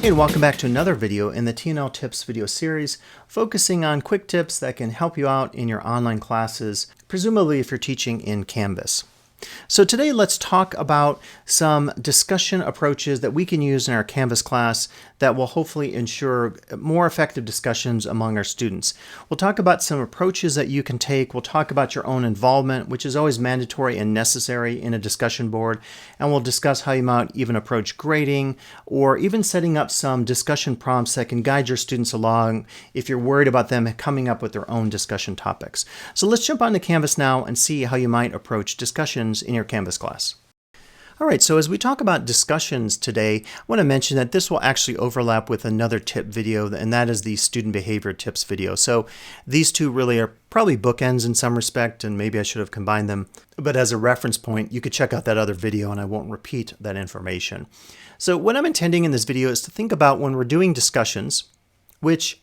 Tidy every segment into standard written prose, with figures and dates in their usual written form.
Hey, and welcome back to another video in the T&L Tips video series, focusing on quick tips that can help you out in your online classes, presumably if you're teaching in Canvas. So today let's talk about some discussion approaches that we can use in our Canvas class that will hopefully ensure more effective discussions among our students. We'll talk about some approaches that you can take. We'll talk about your own involvement, which is always mandatory and necessary in a discussion board. And we'll discuss how you might even approach grading or even setting up some discussion prompts that can guide your students along if you're worried about them coming up with their own discussion topics. So let's jump onto Canvas now and see how you might approach discussions in your Canvas class. All right, so as we talk about discussions today, I want to mention that this will actually overlap with another tip video, and that is the student behavior tips video. So these two really are probably bookends in some respect, and maybe I should have combined them. But as a reference point, you could check out that other video and I won't repeat that information. So what I'm intending in this video is to think about when we're doing discussions, which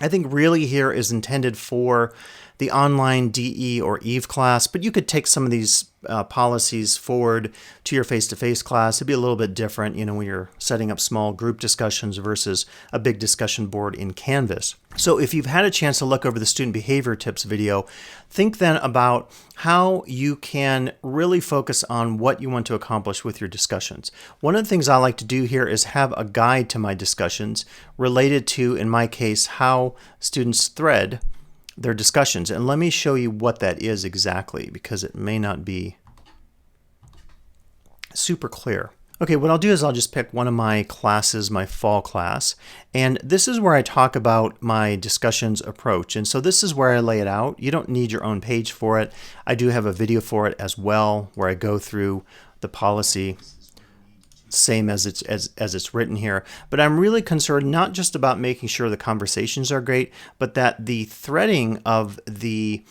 I think really here is intended for the online DE or EVE class, but you could take some of these policies forward to your face-to-face class. It'd be a little bit different, when you're setting up small group discussions versus a big discussion board in Canvas. So if you've had a chance to look over the student behavior tips video, think then about how you can really focus on what you want to accomplish with your discussions. One of the things I like to do here is have a guide to my discussions related to, in my case, how students thread their discussions. And let me show you what that is exactly, because it may not be super clear. Okay, what I'll do is I'll just pick one of my classes, my fall class, and this is where I talk about my discussions approach. And so this is where I lay it out. You don't need your own page for it. I do have a video for it as well, where I go through the policy same as it's written here. But I'm really concerned not just about making sure the conversations are great, but that the threading of the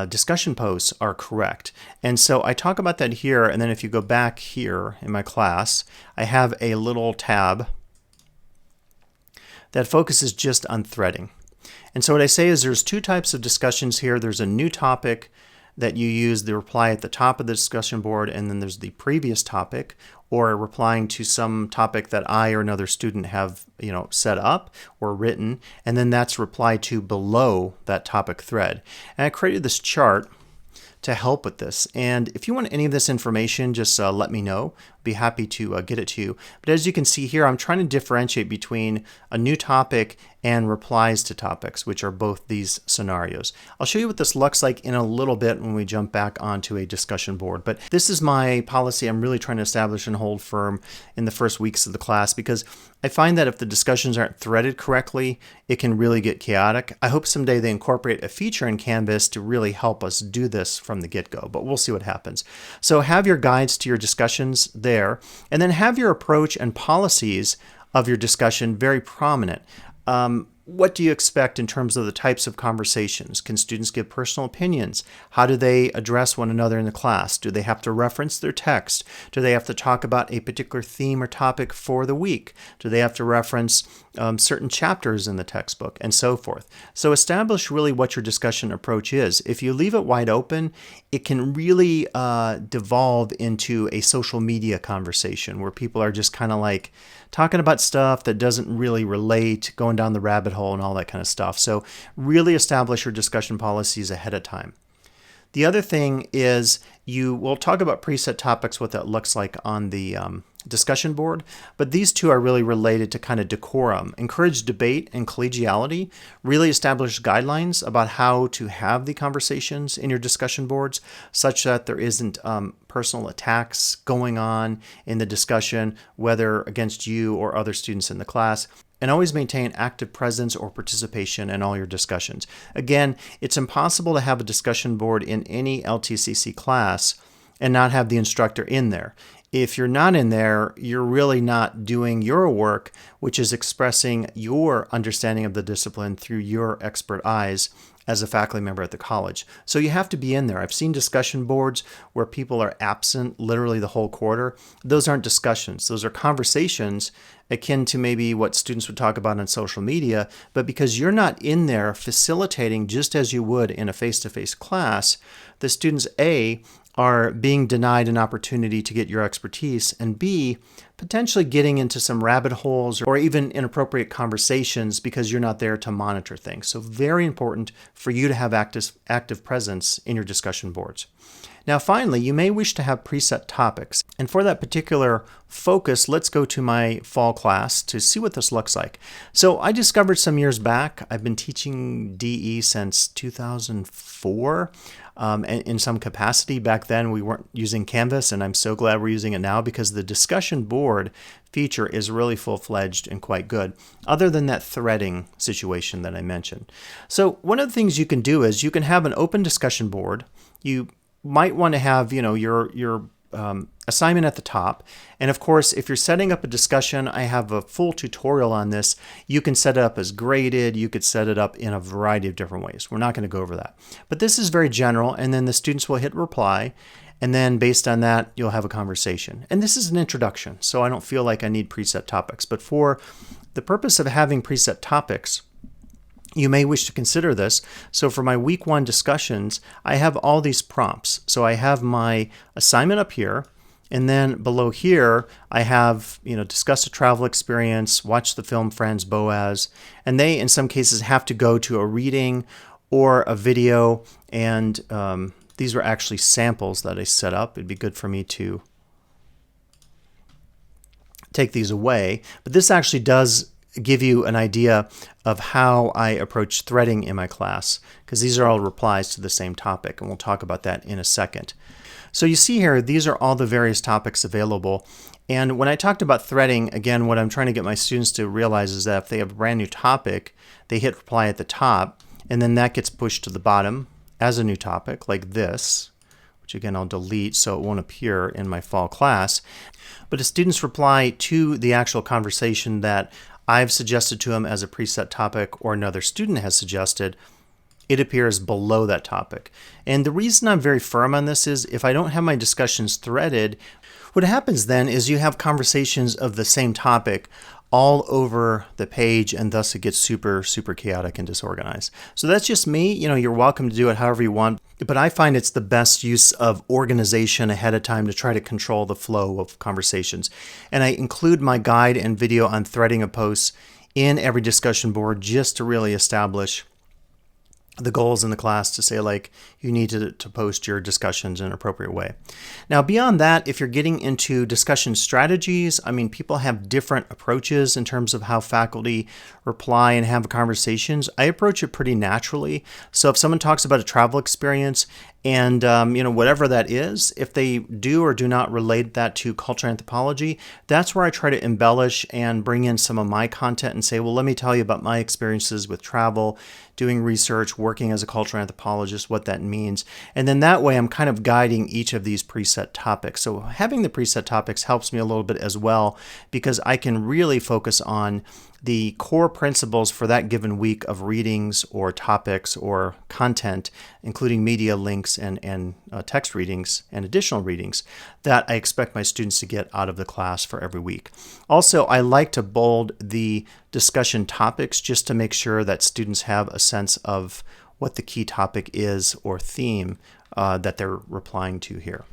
discussion posts are correct. And so I talk about that here, and then if you go back here in my class, I have a little tab that focuses just on threading. And so what I say is there's two types of discussions here. There's a new topic that you use the reply at the top of the discussion board, and then there's the previous topic, or replying to some topic that I or another student have set up or written, and then that's replied to below that topic thread. And I created this chart to help with this. And if you want any of this information, just let me know. I'd be happy to get it to you. But as you can see here, I'm trying to differentiate between a new topic and replies to topics, which are both these scenarios. I'll show you what this looks like in a little bit when we jump back onto a discussion board. But this is my policy I'm really trying to establish and hold firm in the first weeks of the class, because I find that if the discussions aren't threaded correctly, it can really get chaotic. I hope someday they incorporate a feature in Canvas to really help us do this from the get-go, but we'll see what happens. So have your guides to your discussions there, and then have your approach and policies of your discussion very prominent. What do you expect in terms of the types of conversations? Can students give personal opinions? How do they address one another in the class? Do they have to reference their text? Do they have to talk about a particular theme or topic for the week? Do they have to reference certain chapters in the textbook, and so forth? So establish really what your discussion approach is. If you leave it wide open, it can really devolve into a social media conversation where people are just kind of like talking about stuff that doesn't really relate, going down the rabbit hole and all that kind of stuff. So really establish your discussion policies ahead of time. The other thing is we'll talk about preset topics, what that looks like on the discussion board, but these two are really related to kind of decorum. Encourage debate and collegiality. Really establish guidelines about how to have the conversations in your discussion boards such that there isn't personal attacks going on in the discussion, whether against you or other students in the class. And always maintain active presence or participation in all your discussions. Again, it's impossible to have a discussion board in any LTCC class and not have the instructor in there. If you're not in there, you're really not doing your work, which is expressing your understanding of the discipline through your expert eyes as a faculty member at the college. So you have to be in there. I've seen discussion boards where people are absent literally the whole quarter. Those aren't discussions. Those are conversations akin to maybe what students would talk about on social media, but because you're not in there facilitating just as you would in a face-to-face class, the students, A, are being denied an opportunity to get your expertise, and B, potentially getting into some rabbit holes or even inappropriate conversations because you're not there to monitor things. So very important for you to have active presence in your discussion boards. Now finally, you may wish to have preset topics. And for that particular focus, let's go to my fall class to see what this looks like. So I discovered some years back, I've been teaching DE since 2004 in some capacity. Back then we weren't using Canvas, and I'm so glad we're using it now because the discussion board feature is really full-fledged and quite good, other than that threading situation that I mentioned. So one of the things you can do is you can have an open discussion board. You might want to have, your assignment at the top. And of course, if you're setting up a discussion, I have a full tutorial on this. You can set it up as graded. You could set it up in a variety of different ways. We're not going to go over that. But this is very general, and then the students will hit reply. And then based on that, you'll have a conversation. And this is an introduction, so I don't feel like I need preset topics. But for the purpose of having preset topics, you may wish to consider this. So for my week 1 discussions, I have all these prompts. So I have my assignment up here, and then below here, I have, discuss a travel experience, watch the film Franz Boas, and they, in some cases, have to go to a reading or a video, and these were actually samples that I set up. It'd be good for me to take these away, but this actually does give you an idea of how I approach threading in my class, because these are all replies to the same topic, and we'll talk about that in a second. So you see here, these are all the various topics available. And when I talked about threading, again, what I'm trying to get my students to realize is that if they have a brand new topic, they hit reply at the top, and then that gets pushed to the bottom as a new topic, like this, which again I'll delete so it won't appear in my fall class. But if students reply to the actual conversation that I've suggested to them as a preset topic or another student has suggested, it appears below that topic. And the reason I'm very firm on this is if I don't have my discussions threaded, what happens then is you have conversations of the same topic all over the page, and thus it gets super, super chaotic and disorganized. So that's just me. You're welcome to do it however you want, but I find it's the best use of organization ahead of time to try to control the flow of conversations. And I include my guide and video on threading of posts in every discussion board just to really establish the goals in the class, to say like you need to post your discussions in an appropriate way. Now beyond that, if you're getting into discussion strategies, people have different approaches in terms of how faculty reply and have conversations. I approach it pretty naturally. So if someone talks about a travel experience and whatever that is, if they do or do not relate that to cultural anthropology, that's where I try to embellish and bring in some of my content and say, well, let me tell you about my experiences with travel, doing research, working as a cultural anthropologist, what that means. And then that way I'm kind of guiding each of these preset topics. So having the preset topics helps me a little bit as well, because I can really focus on the core principles for that given week of readings or topics or content, including media links and text readings and additional readings that I expect my students to get out of the class for every week. Also, I like to bold the discussion topics just to make sure that students have a sense of what the key topic is or theme that they're replying to here.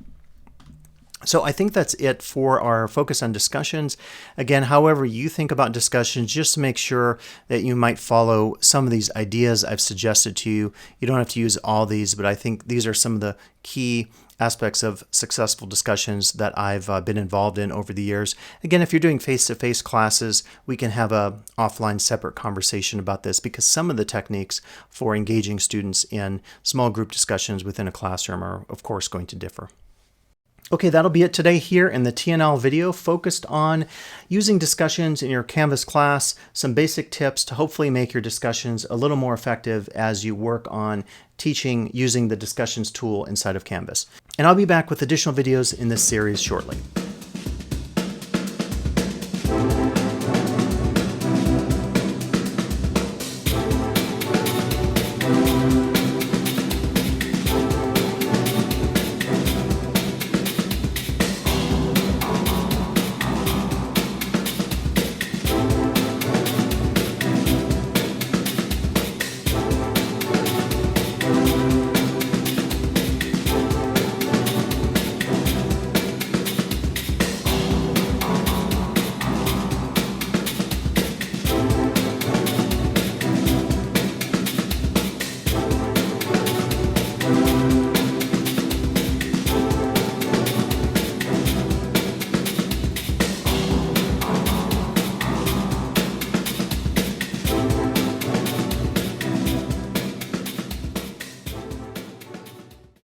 So I think that's it for our focus on discussions. Again, however you think about discussions, just make sure that you might follow some of these ideas I've suggested to you. You don't have to use all these, but I think these are some of the key aspects of successful discussions that I've been involved in over the years. Again, if you're doing face-to-face classes, we can have a offline separate conversation about this, because some of the techniques for engaging students in small group discussions within a classroom are, of course, going to differ. Okay, that'll be it today here in the TNL video focused on using discussions in your Canvas class, some basic tips to hopefully make your discussions a little more effective as you work on teaching using the discussions tool inside of Canvas. And I'll be back with additional videos in this series shortly.